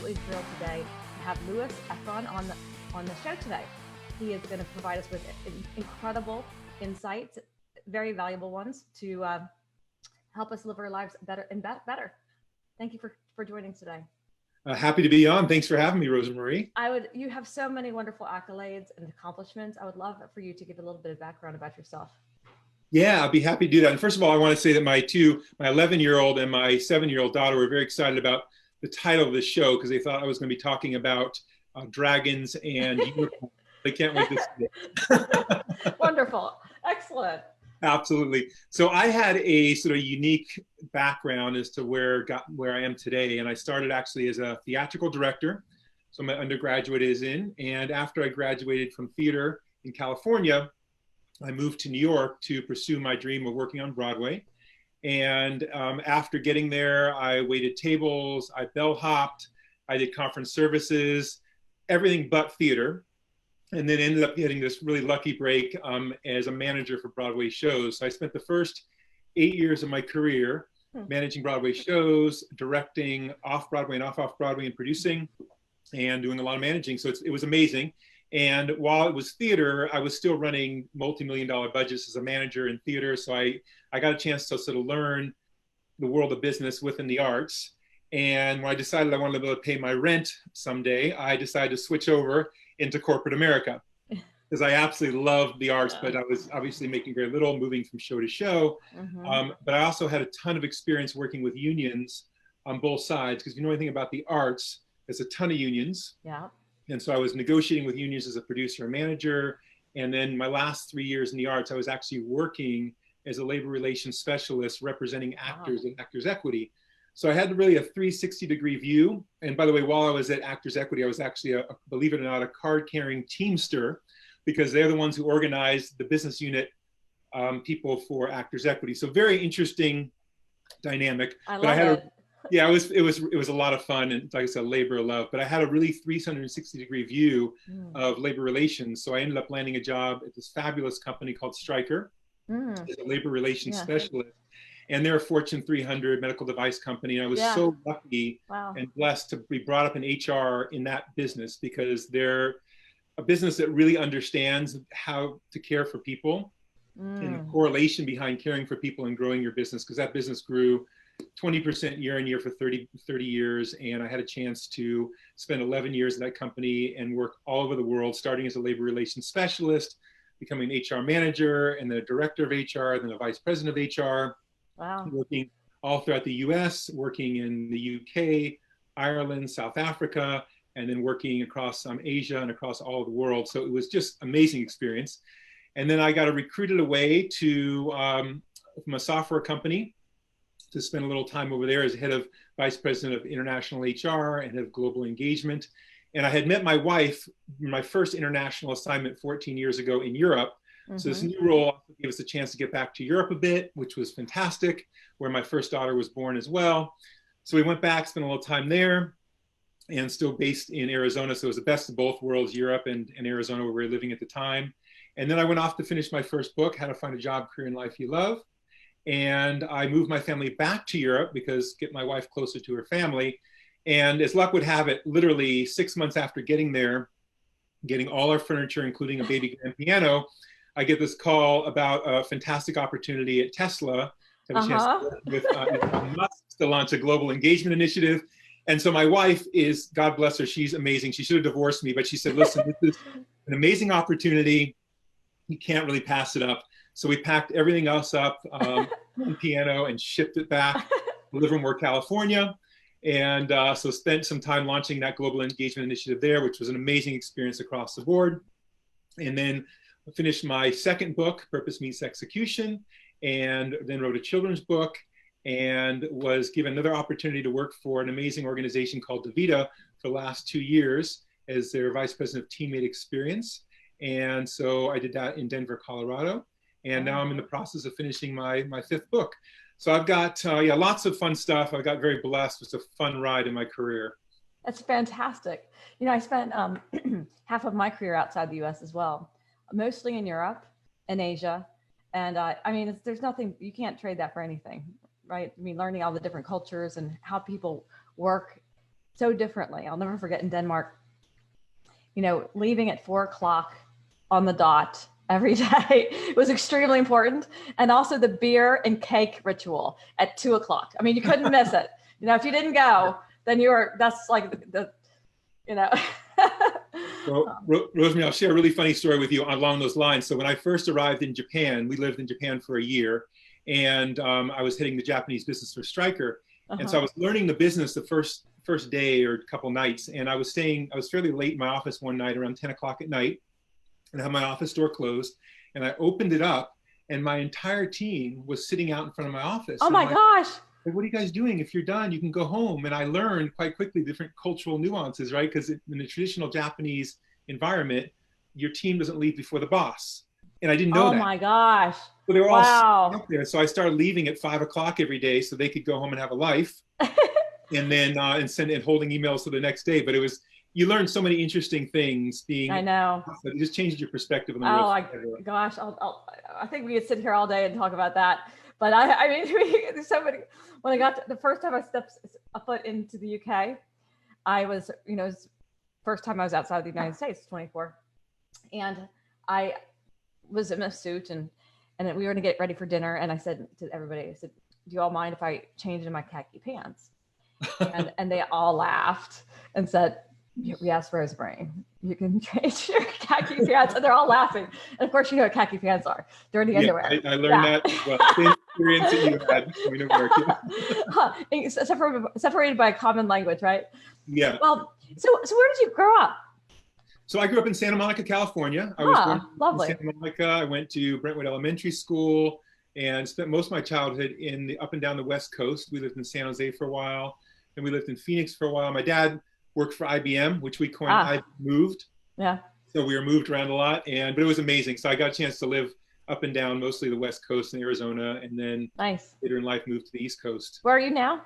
absolutely thrilled today to have Louis Efron on the show today. He is going to provide us with incredible insights, very valuable ones to help us live our lives better and better. Thank you for joining today. Happy to be on. Thanks for having me, Rosemarie. You have so many wonderful accolades and accomplishments. I would love for you to give a little bit of background about yourself. Yeah, I'd be happy to do that. And first of all, I want to say that my 11-year-old and my 7-year-old daughter were very excited about the title of the show because they thought I was going to be talking about dragons and unicorns. They can't wait to see it. Wonderful. Excellent. Absolutely. So I had a sort of unique background as to where I am today. And I started actually as a theatrical director. So my undergraduate is in. And after I graduated from theater in California, I moved to New York to pursue my dream of working on Broadway. And after getting there, I waited tables, I bellhopped, I did conference services, everything but theater. And then ended up getting this really lucky break as a manager for Broadway shows. So I spent the first 8 years of my career managing Broadway shows, directing off-Broadway and off-Broadway and producing and doing a lot of managing. So it was amazing. And while it was theater, I was still running multi-million-dollar budgets as a manager in theater. So I got a chance to sort of learn the world of business within the arts. And when I decided I wanted to be able to pay my rent someday, I decided to switch over into corporate America because I absolutely loved the arts, but I was obviously making very little, moving from show to show. But I also had a ton of experience working with unions on both sides because if you know anything about the arts, there's a ton of unions. Yeah. And so I was negotiating with unions as a producer and manager. And then my last 3 years in the arts, I was actually working as a labor relations specialist representing actors and Actors Equity. So I had really a 360-degree view. And by the way, while I was at Actors Equity, I was actually, believe it or not, a card-carrying teamster because they're the ones who organized the business unit people for Actors Equity. So very interesting dynamic. I love it. Yeah, it was a lot of fun and like I said, labor of love. But I had a really 360-degree view of labor relations. So I ended up landing a job at this fabulous company called Stryker as a labor relations specialist. And they're a Fortune 300 medical device company. And I was so lucky and blessed to be brought up in HR in that business because they're a business that really understands how to care for people and the correlation behind caring for people and growing your business because that business grew 20% year on year for 30 years. And I had a chance to spend 11 years in that company and work all over the world, starting as a labor relations specialist, becoming an HR manager and then a director of HR, and then a vice president of HR. Wow. Working all throughout the US, working in the UK, Ireland, South Africa, and then working across Asia and across all of the world. So it was just amazing experience. And then I got recruited away from a software company to spend a little time over there as head of vice president of international HR and head of global engagement. And I had met my wife, my first international assignment 14 years ago in Europe. So this new role gave us a chance to get back to Europe a bit, which was fantastic, where my first daughter was born as well. So we went back, spent a little time there, and still based in Arizona. So it was the best of both worlds, Europe and Arizona, where we were living at the time. And then I went off to finish my first book, How to Find a Job, Career, and Life You Love. And I moved my family back to Europe because get my wife closer to her family. And as luck would have it, literally 6 months after getting there, getting all our furniture, including a baby grand piano, I get this call about a fantastic opportunity at Tesla to have a chance to work with Elon Musk to launch a global engagement initiative. And so my wife is, God bless her, she's amazing. She should have divorced me, but she said, listen, this is an amazing opportunity. You can't really pass it up. So we packed everything else up on piano and shipped it back to Livermore, California. And so spent some time launching that global engagement initiative there, which was an amazing experience across the board. And then finished my second book, Purpose Meets Execution, and then wrote a children's book and was given another opportunity to work for an amazing organization called DaVita for the last 2 years as their vice president of teammate experience. And so I did that in Denver, Colorado. And now I'm in the process of finishing my fifth book. So I've got lots of fun stuff. I got very blessed. It's a fun ride in my career. That's fantastic. You know, I spent half of my career outside the US as well, mostly in Europe and Asia. And I mean, there's nothing, you can't trade that for anything, right? I mean, learning all the different cultures and how people work so differently. I'll never forget in Denmark, leaving at 4 o'clock on the dot every day was extremely important. And also the beer and cake ritual at 2 o'clock. I mean, you couldn't miss it. If you didn't go, then that's like the. Well, Rosemary, I'll share a really funny story with you along those lines. So when I first arrived in Japan, we lived in Japan for a year, and I was heading the Japanese business for Stryker. And so I was learning the business the first day or a couple nights, and I was fairly late in my office one night around 10 o'clock at night, and I had my office door closed, and I opened it up, and my entire team was sitting out in front of my office. Oh my gosh. What are you guys doing? If you're done, you can go home. And I learned quite quickly different cultural nuances, right? Because in the traditional Japanese environment, your team doesn't leave before the boss. And I didn't know that. Oh my gosh. So they were all up there. So I started leaving at 5 o'clock every day so they could go home and have a life. And then and holding emails to the next day. But you learn so many interesting things being. I know. It just changes your perspective on the world. Oh gosh, I think we could sit here all day and talk about that. But I mean, there's so many. When I got the first time I stepped a foot into the UK, I was, first time I was outside of the United States, 24, and I was in a suit, and we were going to get ready for dinner, and I said to everybody, I said, "Do you all mind if I change in my khaki pants?" and they all laughed and said, "Yes, Rosemary, you can change your khaki pants." And they're all laughing. And of course, you know what khaki pants are. They're in the underwear. I learned that. Well, same experience that you had coming to work. Separated by a common language, right? Yeah. Well, so where did you grow up? So I grew up in Santa Monica, California. I was born lovely. in Santa Monica. I went to Brentwood Elementary School and spent most of my childhood up and down the West Coast. We lived in San Jose for a while, and we lived in Phoenix for a while. My dad worked for IBM, which we coined IBM Moved. Yeah. So we were moved around a lot, but it was amazing. So I got a chance to live up and down mostly the West Coast in Arizona, and then later in life moved to the East Coast. Where are you now?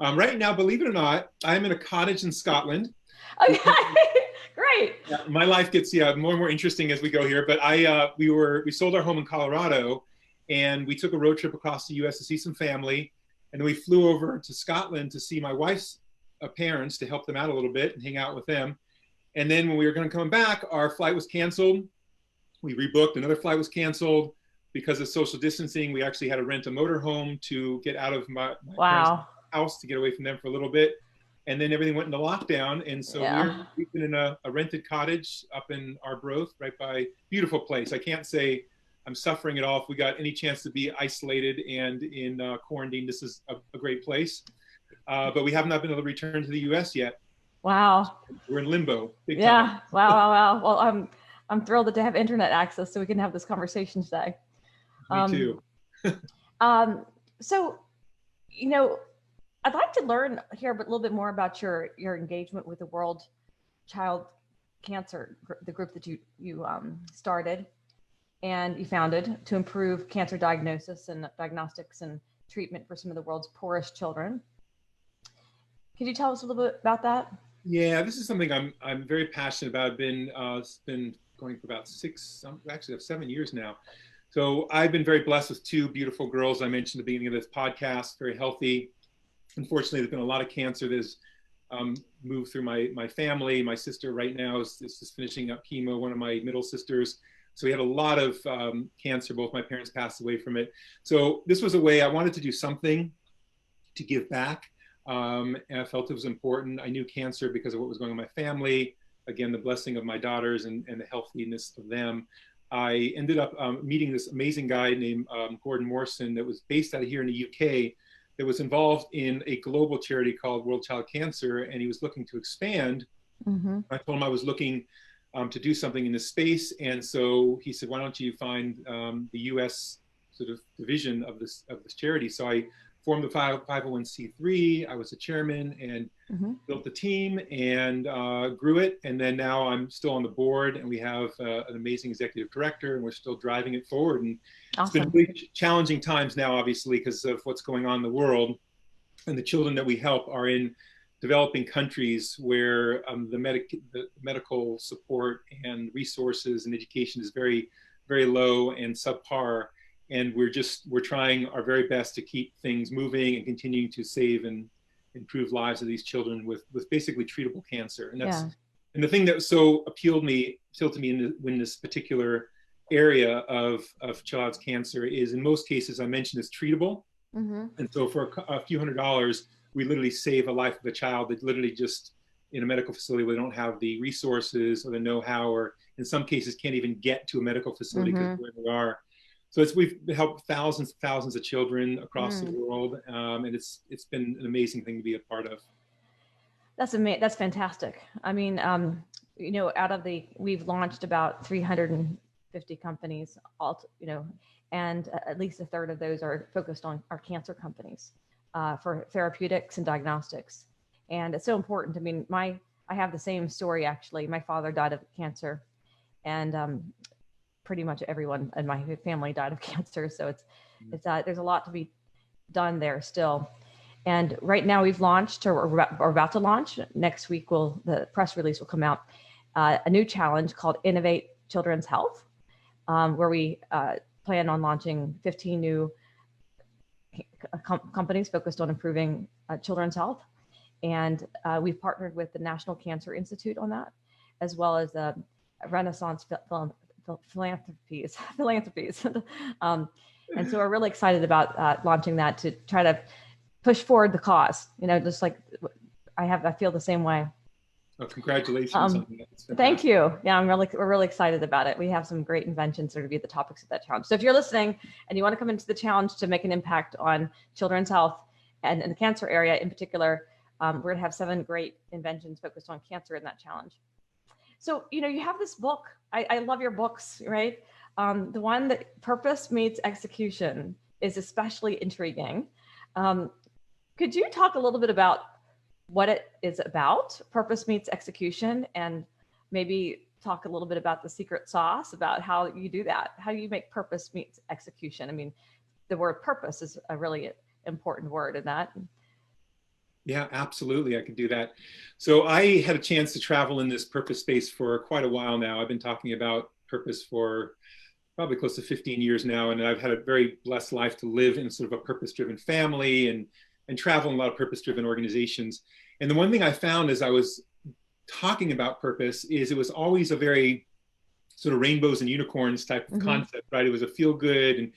Right now, believe it or not, I'm in a cottage in Scotland. Okay, great. Yeah, my life gets more and more interesting as we go here. But we sold our home in Colorado, and we took a road trip across the U.S. to see some family, and then we flew over to Scotland to see my wife's parents to help them out a little bit and hang out with them. And then when we were going to come back, our flight was canceled. We rebooked. Another flight was canceled because of social distancing. We actually had to rent a motorhome to get out of my parents' house to get away from them for a little bit. And then everything went into lockdown. And so we've been in a rented cottage up in Arbroath, right by beautiful place. I can't say I'm suffering at all. If we got any chance to be isolated and in quarantine, this is a great place. But we have not been able to return to the U.S. yet. Wow. We're in limbo. Big time. Yeah. Wow. Well, I'm thrilled to have internet access so we can have this conversation today. Me too. So, I'd like to hear a little bit more about your engagement with the World Child Cancer, the group that you started and you founded to improve cancer diagnosis and diagnostics and treatment for some of the world's poorest children. Could you tell us a little bit about that? Yeah, this is something I'm very passionate about. I've been going for about 7 years now. So I've been very blessed with two beautiful girls I mentioned at the beginning of this podcast, very healthy. Unfortunately, there's been a lot of cancer that has moved through my family. My sister right now is just finishing up chemo, one of my middle sisters. So we had a lot of cancer. Both my parents passed away from it. So this was a way I wanted to do something to give back. And I felt it was important. I knew cancer because of what was going on in my family. Again, the blessing of my daughters and the healthiness of them. I ended up meeting this amazing guy named Gordon Morrison that was based out of here in the UK that was involved in a global charity called World Child Cancer, and he was looking to expand. Mm-hmm. I told him I was looking to do something in this space, and so he said, why don't you find the US sort of division of this charity? So I formed the 501c3. I was the chairman and built the team and grew it. And then now I'm still on the board, and we have an amazing executive director, and we're still driving it forward. And awesome. It's been really challenging times now, obviously, because of what's going on in the world. And the children that we help are in developing countries where the medical support and resources and education is very, very low and subpar. And we're trying our very best to keep things moving and continuing to save and improve lives of these children with basically treatable cancer. And that's Yeah. and the thing that so appealed to me in this particular area of child's cancer is, in most cases, I mentioned, it's treatable. Mm-hmm. And so for a few $100s, we literally save a life of a child that literally just in a medical facility where they don't have the resources or the know-how, or in some cases can't even get to a medical facility because where they are. So we've helped thousands of children across the world, and it's been an amazing thing to be a part of. That's fantastic. I mean, you know, we've launched about 350 companies, and at least a third of those are focused on our cancer companies for therapeutics and diagnostics. And it's so important. I mean, I have the same story, actually. My father died of cancer, and pretty much everyone in my family died of cancer. So it's there's a lot to be done there still. And right now we've launched, or we're about to launch. Next week, the press release will come out, a new challenge called Innovate Children's Health, where we plan on launching 15 new companies focused on improving children's health. And we've partnered with the National Cancer Institute on that, as well as Renaissance Philanthropies. And so we're really excited about launching that to try to push forward the cause, just like I feel the same way. Oh, congratulations on that. Thank you. Yeah, we're really excited about it. We have some great inventions that are going to be the topics of that challenge. So if you're listening and you want to come into the challenge to make an impact on children's health and in the cancer area in particular, we're going to have 7 great inventions focused on cancer in that challenge. So, you have this book. I love your books, right? The one that Purpose Meets Execution is especially intriguing. Could you talk a little bit about what it is about, Purpose Meets Execution, and maybe talk a little bit about the secret sauce, about how you do that? How do you make purpose meets execution? I mean, the word purpose is a really important word in that. Yeah, absolutely. I could do that. So I had a chance to travel in this purpose space for quite a while now. I've been talking about purpose for probably close to 15 years now. And I've had a very blessed life to live in sort of a purpose-driven family and travel in a lot of purpose-driven organizations. And the one thing I found as I was talking about purpose is it was always a very sort of rainbows and unicorns type of concept, right? It was a feel good and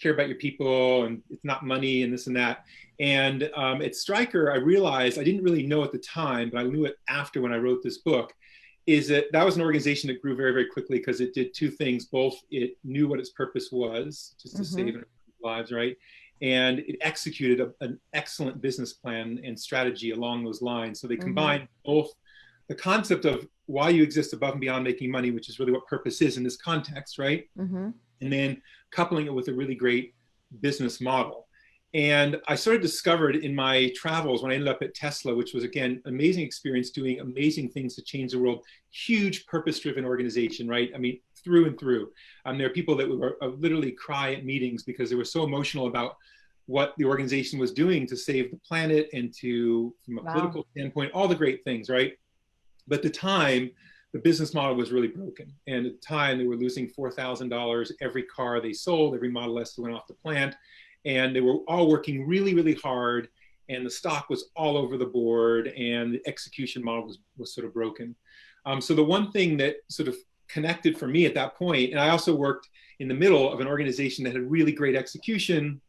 care about your people, and it's not money and this and that. And at Stryker, I realized, I didn't really know at the time, but I knew it after when I wrote this book, is that was an organization that grew very, very quickly because it did 2 things. Both it knew what its purpose was, just to save lives, right? And it executed an excellent business plan and strategy along those lines. So they combined both the concept of why you exist above and beyond making money, which is really what purpose is in this context, right? And then coupling it with a really great business model. And I sort of discovered in my travels when I ended up at Tesla, which was, again, amazing experience doing amazing things to change the world, huge purpose-driven organization, right? I mean, through and through. There are people that would literally cry at meetings because they were so emotional about what the organization was doing to save the planet and to, from a political standpoint, all the great things, right? But at the time, the business model was really broken. And at the time, they were losing $4,000 every car they sold, every Model S that went off the plant. And they were all working really, really hard. And the stock was all over the board. And the execution model was sort of broken. So the one thing that sort of connected for me at that point, and I also worked in the middle of an organization that had really great execution,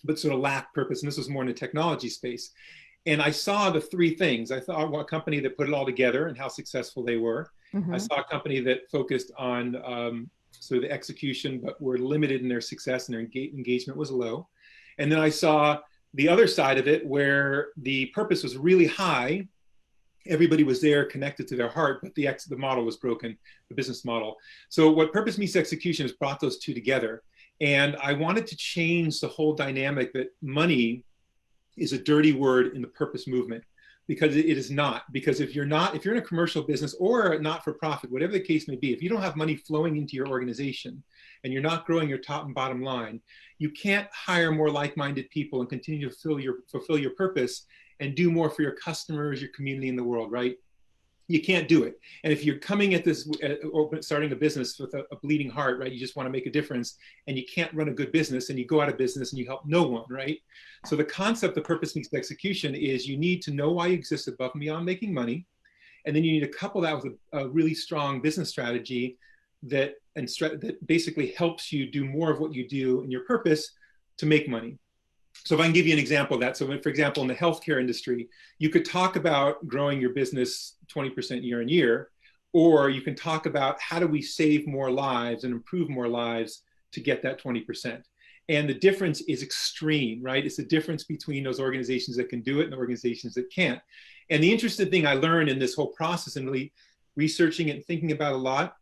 but sort of lacked purpose. And this was more in the technology space. And I saw the 3 things. I saw a company that put it all together and how successful they were. I saw a company that focused on sort of the execution, but were limited in their success and their engagement was low. And then I saw the other side of it where the purpose was really high. Everybody was there connected to their heart, but the model was broken, the business model. So what Purpose Meets Execution has brought those 2 together. And I wanted to change the whole dynamic that money is a dirty word in the purpose movement, because it is not. Because if you're in a commercial business or a not-for-profit, whatever the case may be, if you don't have money flowing into your organization and you're not growing your top and bottom line, you can't hire more like-minded people and continue to fulfill your purpose and do more for your customers, your community, and the world, right? you can't do it. And if you're coming at this, starting a business with a bleeding heart, right? You just want to make a difference and you can't run a good business and you go out of business and you help no one, right? So the concept of purpose meets execution is you need to know why you exist above and beyond making money. And then you need to couple that with a really strong business strategy that basically helps you do more of what you do in your purpose to make money. So if I can give you an example of that. So for example, in the healthcare industry, you could talk about growing your business 20% year on year, or you can talk about how do we save more lives and improve more lives to get that 20%. And the difference is extreme, right? It's the difference between those organizations that can do it and the organizations that can't. And the interesting thing I learned in this whole process and really researching it and thinking about a lot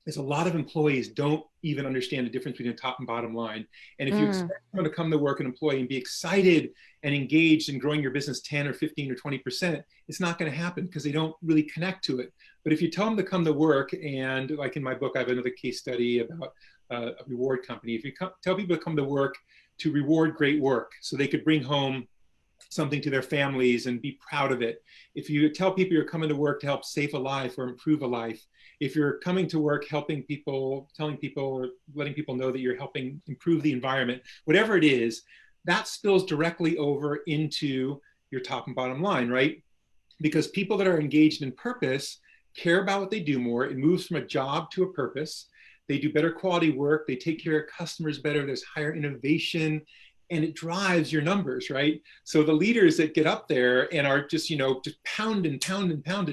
is a lot of employees don't even understand the difference between the top and bottom line. And if you expect someone to come to work, an employee, and be excited and engaged in growing your business 10 or 15 or 20%, it's not going to happen because they don't really connect to it. But if you tell them to come to work, and like in my book, I have another case study about a reward company. If you tell people to come to work to reward great work so they could bring home something to their families and be proud of it. If you tell people you're coming to work to help save a life or improve a life, if you're coming to work helping people, telling people or letting people know that you're helping improve the environment, whatever it is, that spills directly over into your top and bottom line, right? Because people that are engaged in purpose care about what they do more. It moves from a job to a purpose. They do better quality work. They take care of customers better. There's higher innovation. And it drives your numbers, right? So the leaders that get up there and are just, just pounding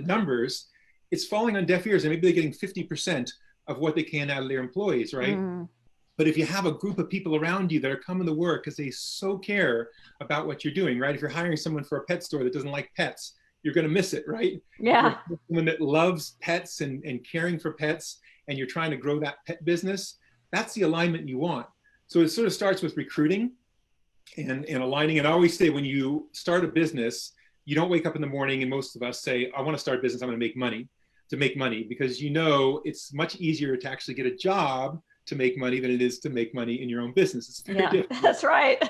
numbers, it's falling on deaf ears, and maybe they're getting 50% of what they can out of their employees, right? But if you have a group of people around you that are coming to work because they so care about what you're doing, right? If you're hiring someone for a pet store that doesn't like pets, you're going to miss it, right? Yeah. Someone that loves pets and caring for pets, and you're trying to grow that pet business, that's the alignment you want. So it sort of starts with recruiting and aligning. And I always say, when you start a business, you don't wake up in the morning and most of us say, I want to start a business, I'm going to make money, because it's much easier to actually get a job to make money than it is to make money in your own business. It's very different. That's right.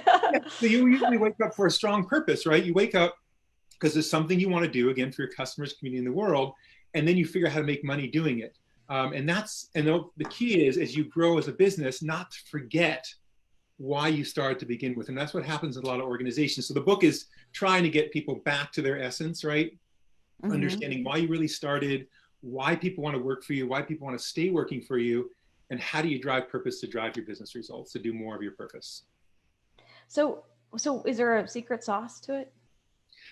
So you usually wake up for a strong purpose, right? You wake up because there's something you want to do, again, for your customers, community, and the world, and then you figure out how to make money doing it. And the key is, as you grow as a business, not to forget why you started to begin with. And that's what happens in a lot of organizations. So the book is trying to get people back to their essence, right? Understanding why you really started, why people want to work for you, why people want to stay working for you, and how do you drive purpose to drive your business results, to do more of your purpose. So is there a secret sauce to it?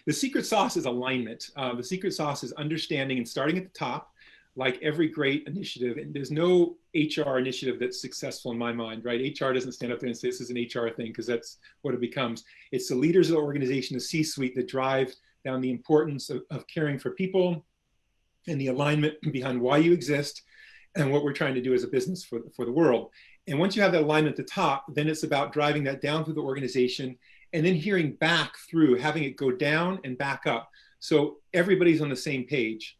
The secret sauce is alignment. The secret sauce is understanding and starting at the top. Like every great initiative, and there's no HR initiative that's successful in my mind, right? HR doesn't stand up there and say this is an HR thing, because that's what it becomes. It's the leaders of the organization, the C-suite, that drive down the importance of caring for people and the alignment behind why you exist and what we're trying to do as a business for the world. And once you have that alignment at the top, then it's about driving that down through the organization and then hearing back through, having it go down and back up. So everybody's on the same page.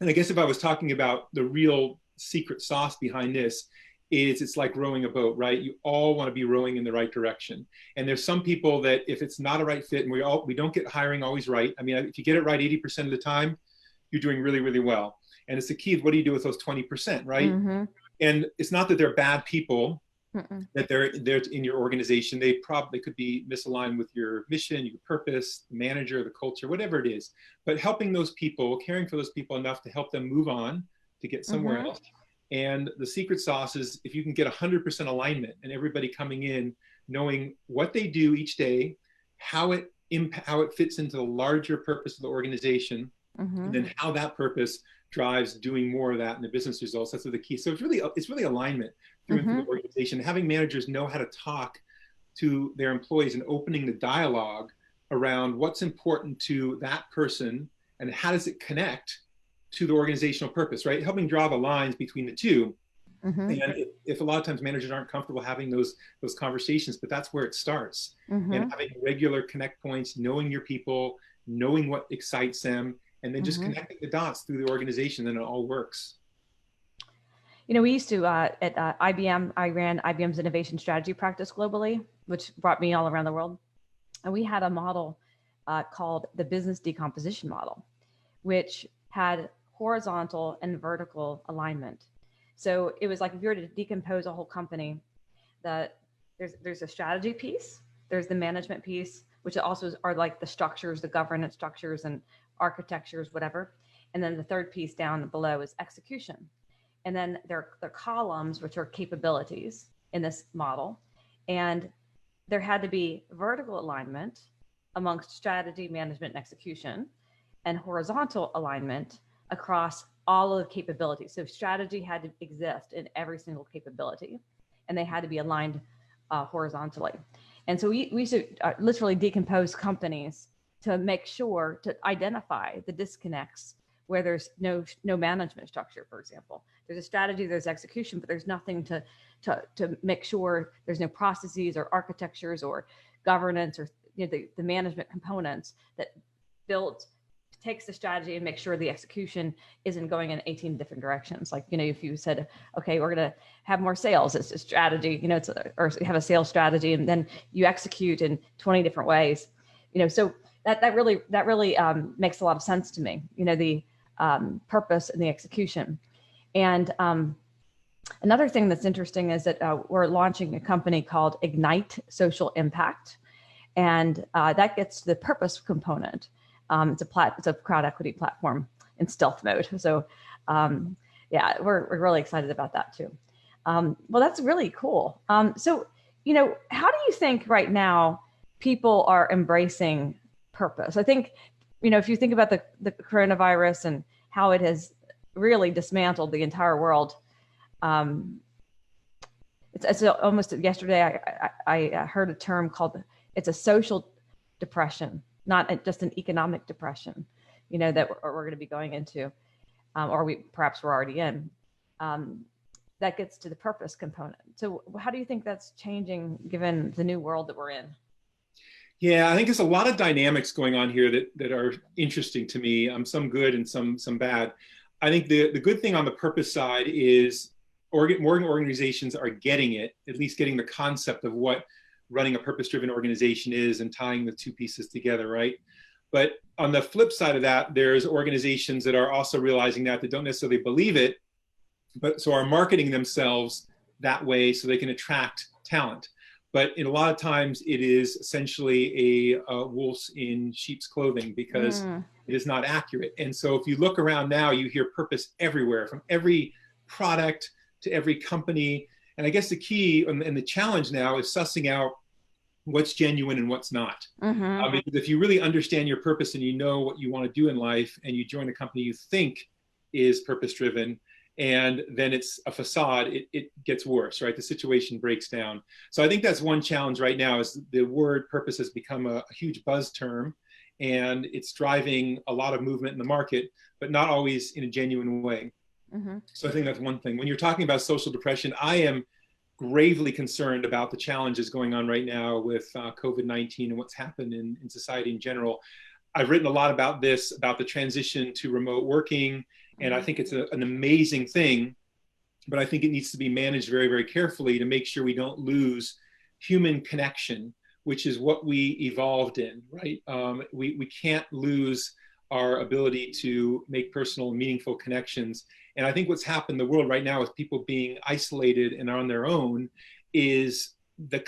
And I guess if I was talking about the real secret sauce behind this, it's like rowing a boat, right? You all want to be rowing in the right direction. And there's some people that if it's not a right fit, and we don't get hiring always right. I mean, if you get it right 80% of the time, you're doing really, really well. And it's the key of what do you do with those 20%, right? And it's not that they're bad people, that they're in your organization. They probably could be misaligned with your mission, your purpose, the manager, the culture, whatever it is. But helping those people, caring for those people enough to help them move on to get somewhere else. And the secret sauce is if you can get 100% alignment and everybody coming in knowing what they do each day, how it fits into the larger purpose of the organization, and then how that purpose drives doing more of that in the business results. That's the key. So it's really alignment through the organization. Having managers know how to talk to their employees and opening the dialogue around what's important to that person and how does it connect to the organizational purpose, right? Helping draw the lines between the two. And if a lot of times managers aren't comfortable having those conversations, but that's where it starts. And having regular connect points, knowing your people, knowing what excites them, and then just connecting the dots through the organization, then it all works. You know, we used to, at IBM, I ran IBM's innovation strategy practice globally, which brought me all around the world. And we had a model called the business decomposition model, which had horizontal and vertical alignment. So it was like if you were to decompose a whole company, that there's a strategy piece, there's the management piece, which also are like the structures, the governance structures and architectures, whatever. And then the third piece down below is execution. And then there are columns, which are capabilities in this model. And there had to be vertical alignment amongst strategy, management, and execution, and horizontal alignment across all of the capabilities. So strategy had to exist in every single capability, and they had to be aligned horizontally. And so we used to literally decompose companies to make sure to identify the disconnects where there's no management structure, for example. There's a strategy, there's execution, but there's nothing to make sure there's no processes or architectures or governance or the management components that takes the strategy and makes sure the execution isn't going in 18 different directions. Like, if you said, okay, we're going to have more sales, it's a strategy, or you have a sales strategy and then you execute in 20 different ways, so that really makes a lot of sense to me, the purpose and the execution. And another thing that's interesting is that we're launching a company called Ignite Social Impact. And that gets to the purpose component. It's a crowd equity platform in stealth mode. So yeah, we're really excited about that too. Well, that's really cool. So, how do you think right now people are embracing purpose? I think, if you think about the coronavirus and how it has really dismantled the entire world, it's almost yesterday I heard a term called, it's a social depression, not just an economic depression, that we're going to be going into, or perhaps we're already in. That gets to the purpose component. So how do you think that's changing given the new world that we're in? Yeah, I think there's a lot of dynamics going on here that are interesting to me. Some good and some bad. I think the good thing on the purpose side is more organizations are getting it, at least getting the concept of what running a purpose-driven organization is and tying the two pieces together, right? But on the flip side of that, there's organizations that are also realizing that don't necessarily believe it, but so are marketing themselves that way so they can attract talent. But in a lot of times it is essentially a wolf in sheep's clothing because it is not accurate. And so if you look around now, you hear purpose everywhere, from every product to every company. And I guess the key and the challenge now is sussing out what's genuine and what's not. Because if you really understand your purpose and you know what you want to do in life and you join a company you think is purpose-driven, and then it's a facade, it gets worse, right? The situation breaks down. So I think that's one challenge right now is the word purpose has become a huge buzz term, and it's driving a lot of movement in the market, but not always in a genuine way. So I think that's one thing. When you're talking about social depression, I am gravely concerned about the challenges going on right now with COVID-19 and what's happened in society in general. I've written a lot about this, about the transition to remote working, and I think it's an amazing thing, but I think it needs to be managed very, very carefully to make sure we don't lose human connection, which is what we evolved in, right? We can't lose our ability to make personal, meaningful connections. And I think what's happened in the world right now with people being isolated and on their own is the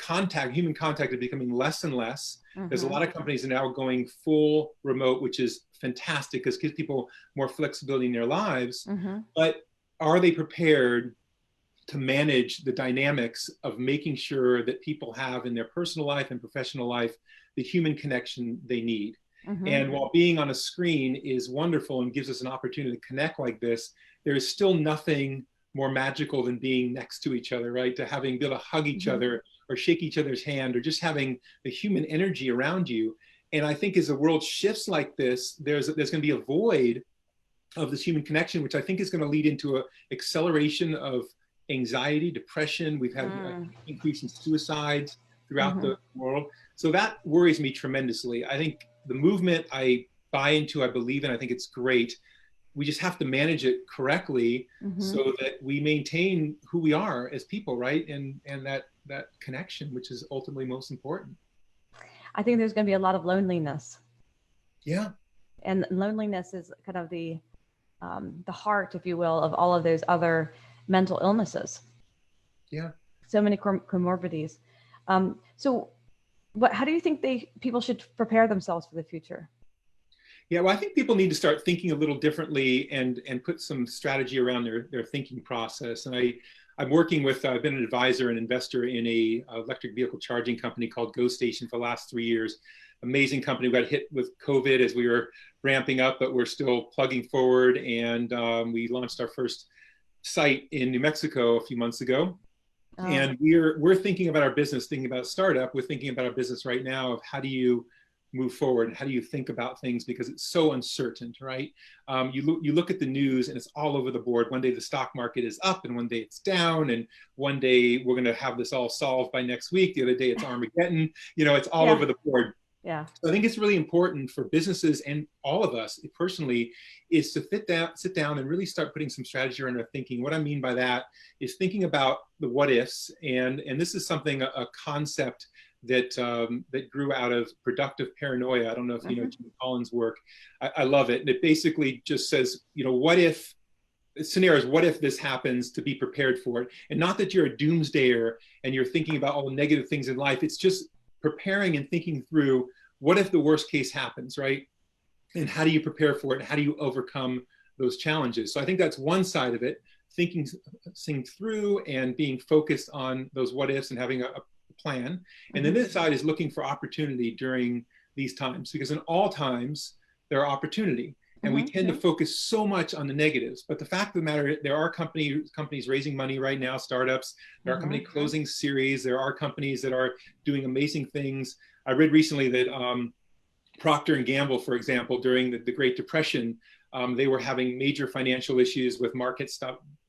human contact is becoming less and less. There's a lot of companies that are now going full remote, which is fantastic because it gives people more flexibility in their lives. But are they prepared to manage the dynamics of making sure that people have in their personal life and professional life the human connection they need? And while being on a screen is wonderful and gives us an opportunity to connect like this, there is still nothing more magical than being next to each other, right? To be able to hug each other or shake each other's hand or just having the human energy around you. And I think as the world shifts like this, there's going to be a void of this human connection, which I think is going to lead into an acceleration of anxiety, depression. We've had an increase in suicides throughout the world. So that worries me tremendously. I think the movement I buy into, I believe in, I think it's great. We just have to manage it correctly so that we maintain who we are as people, right? And that connection, which is ultimately most important. I think there's going to be a lot of loneliness. Yeah. And loneliness is kind of the the heart, if you will, of all of those other mental illnesses. Yeah. So many comorbidities. So how do you think people should prepare themselves for the future? Yeah, well, I think people need to start thinking a little differently and put some strategy around their thinking process. And I'm working with, I've been an advisor and investor in a electric vehicle charging company called GoStation for the last 3 years. Amazing company. We got hit with COVID as we were ramping up, but we're still plugging forward. And we launched our first site in New Mexico a few months ago. Oh. And we're thinking about our business, thinking about startup. We're thinking about our business right now of how do you move forward? How do you think about things? Because it's so uncertain, right? You look at the news and it's all over the board. One day the stock market is up and one day it's down. And one day we're going to have this all solved by next week. The other day it's Armageddon. It's all over the board. Yeah. So I think it's really important for businesses and all of us personally is to sit down and really start putting some strategy around our thinking. What I mean by that is thinking about the what ifs. And this is something, a concept that grew out of productive paranoia. I don't know if you know Jim Collins' work. I love it. And it basically just says, what if scenarios, what if this happens, to be prepared for it. And not that you're a doomsdayer and you're thinking about all the negative things in life. It's just preparing and thinking through, what if the worst case happens, right? And how do you prepare for it? How do you overcome those challenges? So I think that's one side of it, thinking through and being focused on those what ifs and having a plan. And then this side is looking for opportunity during these times, because in all times there are opportunity, and we tend to focus so much on the negatives. But the fact of the matter, there are companies raising money right now, startups. There are companies closing series. There are companies that are doing amazing things. I read recently that Procter & Gamble, for example, during the Great Depression, they were having major financial issues with markets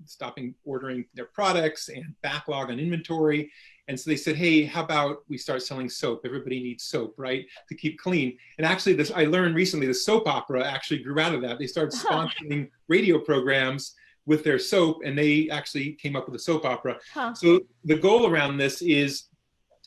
stopping ordering their products and backlog on inventory. And so they said, hey, how about we start selling soap? Everybody needs soap, right? To keep clean. And actually, I learned recently, the soap opera actually grew out of that. They started sponsoring radio programs with their soap, and they actually came up with a soap opera. So the goal around this is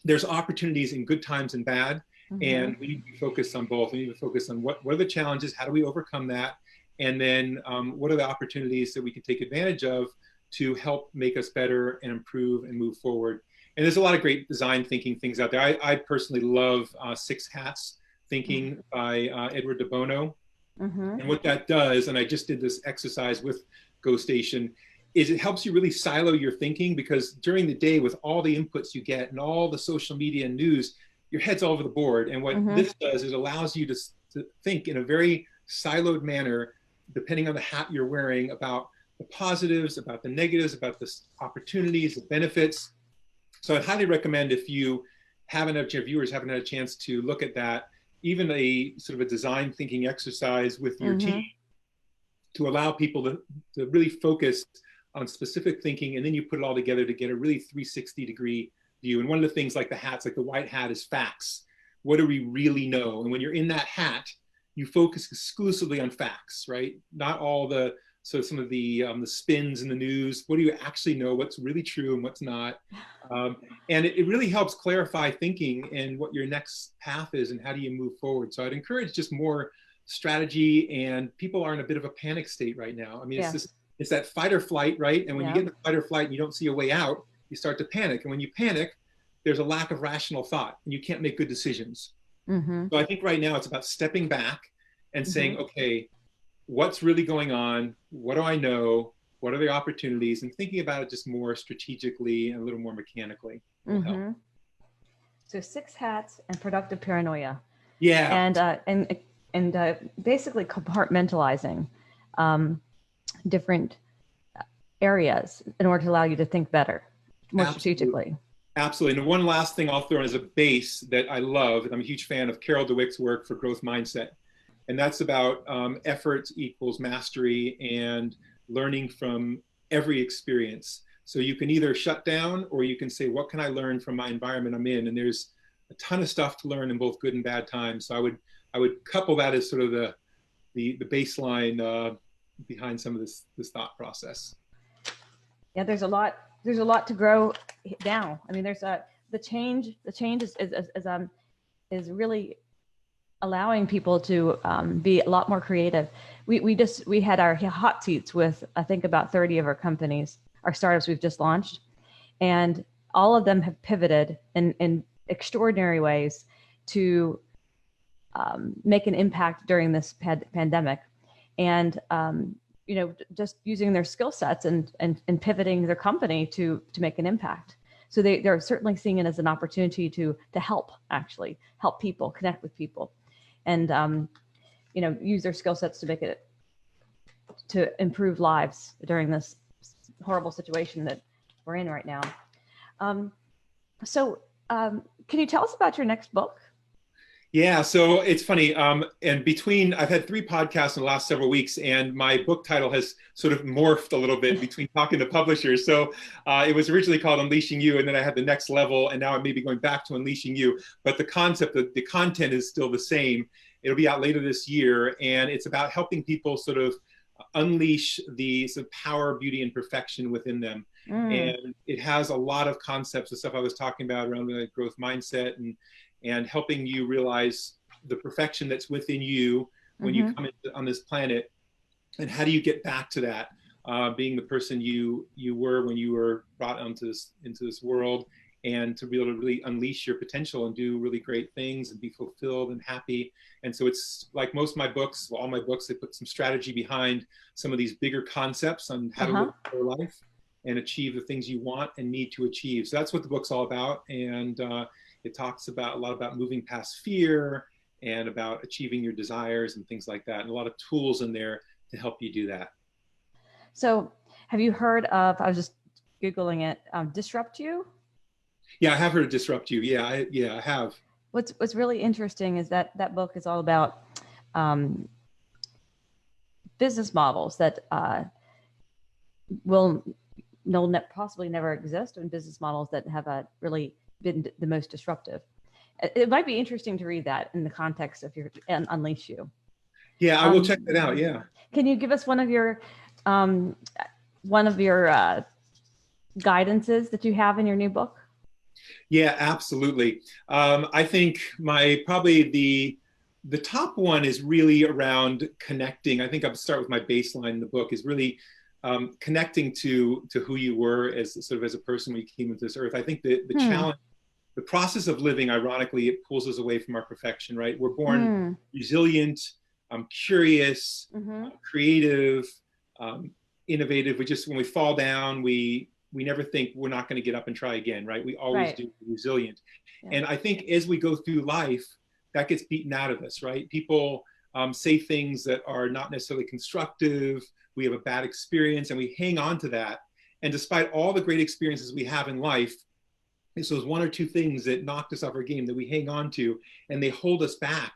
there's opportunities in good times and bad. And we need to be focused on both. We need to focus on what are the challenges? How do we overcome that? And then what are the opportunities that we can take advantage of to help make us better and improve and move forward? And there's a lot of great design thinking things out there. I personally love Six Hats Thinking by Edward de Bono. And what that does, and I just did this exercise with GoStation, is it helps you really silo your thinking, because during the day with all the inputs you get and all the social media and news, your head's all over the board. And what this does is it allows you to think in a very siloed manner, depending on the hat you're wearing, about the positives, about the negatives, about the opportunities, the benefits. So I'd highly recommend, if you haven't had, your viewers haven't had a chance to look at that, even a sort of a design thinking exercise with your team, to allow people to really focus on specific thinking, and then you put it all together to get a really 360-degree view. And one of the things, like the hats, like the white hat, is facts. What do we really know? And when you're in that hat, you focus exclusively on facts, right? Not all some of the spins in the news. What do you actually know? What's really true and what's not? And it really helps clarify thinking and what your next path is and how do you move forward. So I'd encourage just more strategy, and people are in a bit of a panic state right now. I mean, it's that fight or flight, right? And when you get in the fight or flight and you don't see a way out, you start to panic. And when you panic, there's a lack of rational thought and you can't make good decisions. So I think right now it's about stepping back and saying, okay, what's really going on? What do I know? What are the opportunities? And thinking about it just more strategically and a little more mechanically will help. So Six Hats and productive paranoia. Yeah. And basically compartmentalizing different areas in order to allow you to think better, more strategically. Absolutely. And one last thing I'll throw in as a base that I love, and I'm a huge fan of Carol Dweck's work for growth mindset. And that's about effort equals mastery and learning from every experience. So you can either shut down, or you can say, what can I learn from my environment I'm in? And there's a ton of stuff to learn in both good and bad times. So I would couple that as sort of the baseline behind some of this thought process. Yeah, there's a lot to grow now. I mean, there's the change is really allowing people to be a lot more creative. We had our hot seats with, I think, about 30 of our companies, our startups we've just launched, and all of them have pivoted in extraordinary ways to make an impact during this pandemic. And just using their skill sets and pivoting their company to make an impact. So they're certainly seeing it as an opportunity to help people, connect with people, and use their skill sets to improve lives during this horrible situation that we're in right now. So can you tell us about your next book? Yeah, so it's funny. And I've had 3 podcasts in the last several weeks, and my book title has sort of morphed a little bit between talking to publishers. So it was originally called Unleashing You, and then I had The Next Level, and now I may be going back to Unleashing You. But the concept, the content is still the same. It'll be out later this year, and it's about helping people sort of unleash the sort of power, beauty, and perfection within them. And it has a lot of concepts, the stuff I was talking about around the growth mindset and helping you realize the perfection that's within you when you come on this planet, and how do you get back to that, being the person you were when you were brought into this world, and to be able to really unleash your potential and do really great things and be fulfilled and happy. And so it's like most of my books, all my books, they put some strategy behind some of these bigger concepts on how to live your life and achieve the things you want and need to achieve. So that's what the book's all about. And it talks a lot about moving past fear and about achieving your desires and things like that, and a lot of tools in there to help you do that. So have you heard of, I was just Googling it, Disrupt You? Yeah, I have heard of Disrupt You. Yeah, I have. What's really interesting is that book is all about business models that will possibly never exist, and business models that have really been the most disruptive. It might be interesting to read that in the context of your Unleash You. Yeah, I will check that out. Yeah. Can you give us one of your guidances that you have in your new book? Yeah, absolutely. I think probably the top one is really around connecting. I think I'll start with my baseline in the book is really connecting to who you were as a person when you came into this earth. I think the challenge, the process of living, ironically, it pulls us away from our perfection, right? We're born resilient, curious, creative, innovative. When we fall down, we never think we're not going to get up and try again, right? We always do, resilient. Yeah. And I think as we go through life, that gets beaten out of us, right? People say things that are not necessarily constructive. We have a bad experience and we hang on to that. And despite all the great experiences we have in life, it's those 1 or 2 things that knocked us off our game that we hang on to, and they hold us back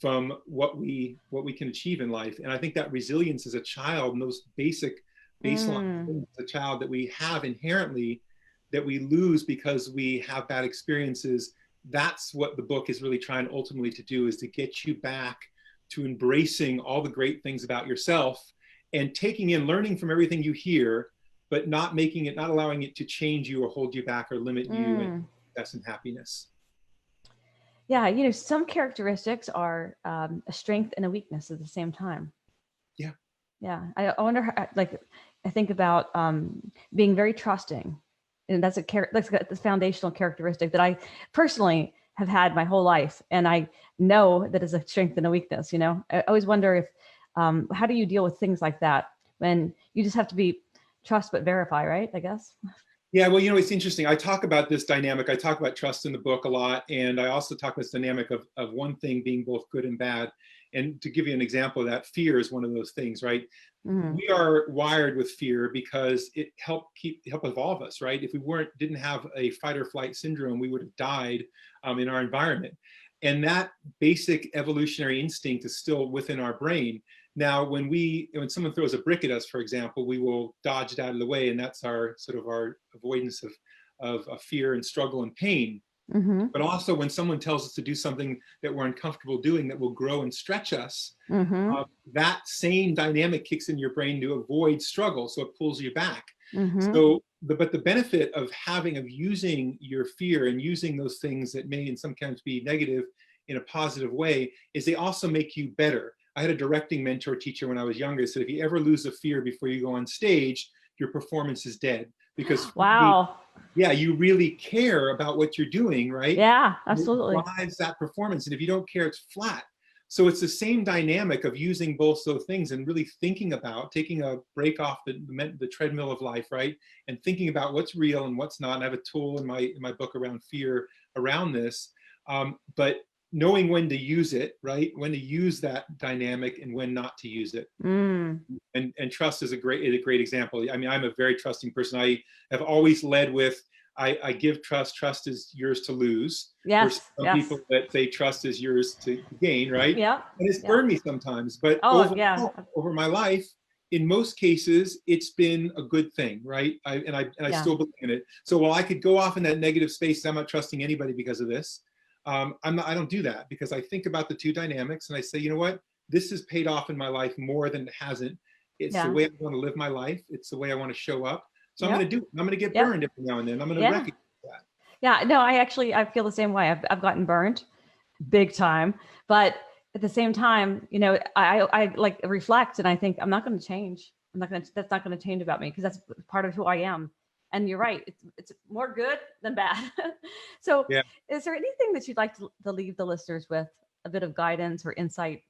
from what we can achieve in life. And I think that resilience as a child, and those basic baseline things as a child that we have inherently, that we lose because we have bad experiences, that's what the book is really trying ultimately to do, is to get you back to embracing all the great things about yourself and taking in, learning from everything you hear, but not allowing it to change you or hold you back or limit you in success and happiness. Yeah, some characteristics are a strength and a weakness at the same time. Yeah. Yeah, I wonder how, I think about being very trusting, and that's the foundational characteristic that I personally have had my whole life, and I know that is a strength and a weakness. I always wonder if how do you deal with things like that when you just have to be trust but verify, right? I guess. Yeah, well, it's interesting. I talk about this dynamic. I talk about trust in the book a lot, and I also talk about this dynamic of one thing being both good and bad. And to give you an example of that, fear is one of those things, right? We are wired with fear because it helped evolve us, right? If we didn't have a fight or flight syndrome, we would have died in our environment. And that basic evolutionary instinct is still within our brain. Now, when someone throws a brick at us, for example, we will dodge it out of the way, and that's our avoidance of fear and struggle and pain. But also when someone tells us to do something that we're uncomfortable doing that will grow and stretch us, that same dynamic kicks in your brain to avoid struggle, so it pulls you back. But the benefit of using your fear and using those things that may in some cases be negative in a positive way is they also make you better. I had a directing mentor teacher when I was younger said, if you ever lose a fear before you go on stage, your performance is dead. Because wow. yeah, you really care about what you're doing, right? Yeah, absolutely. It drives that performance. And if you don't care, it's flat. So it's the same dynamic of using both those things and really thinking about taking a break off the treadmill of life, right? And thinking about what's real and what's not. And I have a tool in my book around fear around this. But knowing when to use it, right? When to use that dynamic and when not to use it. And trust is a great example. I mean, I'm a very trusting person. I have always led with, I give trust. Trust is yours to lose. Yes. There's some people that say trust is yours to gain, right? Yeah. And it's burned me sometimes, but over my life, in most cases, it's been a good thing, right? I still believe in it. So while I could go off in that negative space, I'm not trusting anybody because of this. I don't do that because I think about the two dynamics and I say, you know what? This has paid off in my life more than it hasn't. It's the way I want to live my life. It's the way I want to show up. So I'm going to do it. I'm going to get burned every now and then. I'm going to recognize that. Yeah, no, I feel the same way. I've gotten burned big time, but at the same time, you know, I like reflect and I think I'm not going to change. That's not going to change about me because that's part of who I am. And you're right. It's more good than bad. So is there anything that you'd like to leave the listeners with, a bit of guidance or insight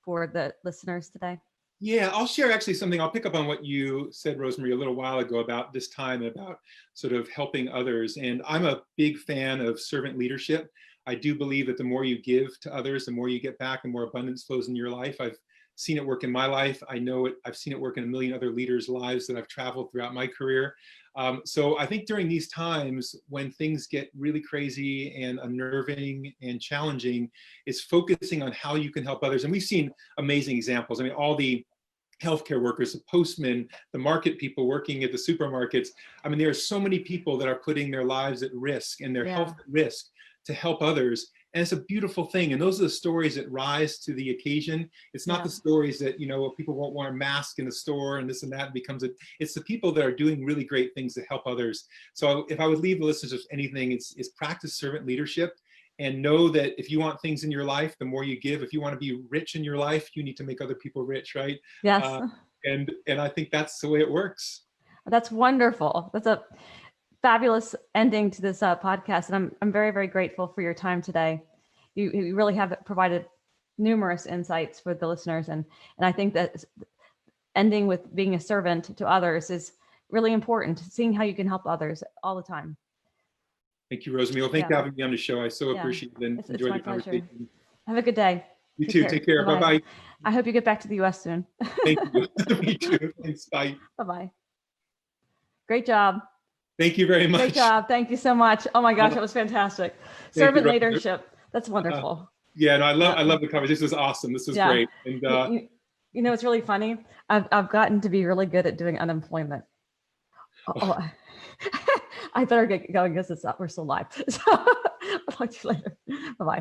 for the listeners today? Yeah, I'll share actually something. I'll pick up on what you said, Rosemary, a little while ago about this time, about sort of helping others. And I'm a big fan of servant leadership. I do believe that the more you give to others, the more you get back, the more abundance flows in your life. I've seen it work in my life. I know it. I've seen it work in a million other leaders' lives that I've traveled throughout my career. So I think during these times when things get really crazy and unnerving and challenging, is focusing on how you can help others. And we've seen amazing examples. I mean, all the healthcare workers, the postmen, the market people working at the supermarkets. I mean, there are so many people that are putting their lives at risk and their health at risk to help others. And it's a beautiful thing. And those are the stories that rise to the occasion. It's not the stories that, you know, people won't wear a mask in the store and this and that it's the people that are doing really great things to help others. So if I would leave the listeners with anything, it's practice servant leadership and know that if you want things in your life, the more you give. If you want to be rich in your life, you need to make other people rich, right? Yes. And I think that's the way it works. That's wonderful. That's a fabulous ending to this podcast. And I'm very, very grateful for your time today. You really have provided numerous insights for the listeners. And I think that ending with being a servant to others is really important, seeing how you can help others all the time. Thank you, Rosemary. Well, thank you for having me on the show. I so appreciate it and enjoyed the conversation. Pleasure. Have a good day. You too. Take care. Bye-bye. I hope you get back to the US soon. Thank you. Me too. Thanks. Bye. Bye-bye. Great job. Thank you very much. Great job. Thank you so much. Oh my gosh, that was fantastic. Servant leadership. That's wonderful. Yeah, no, I love the conversation. This was awesome. This was great. And you know, it's really funny. I've gotten to be really good at doing unemployment. I better get going because we're still live. So I'll talk to you later. Bye-bye.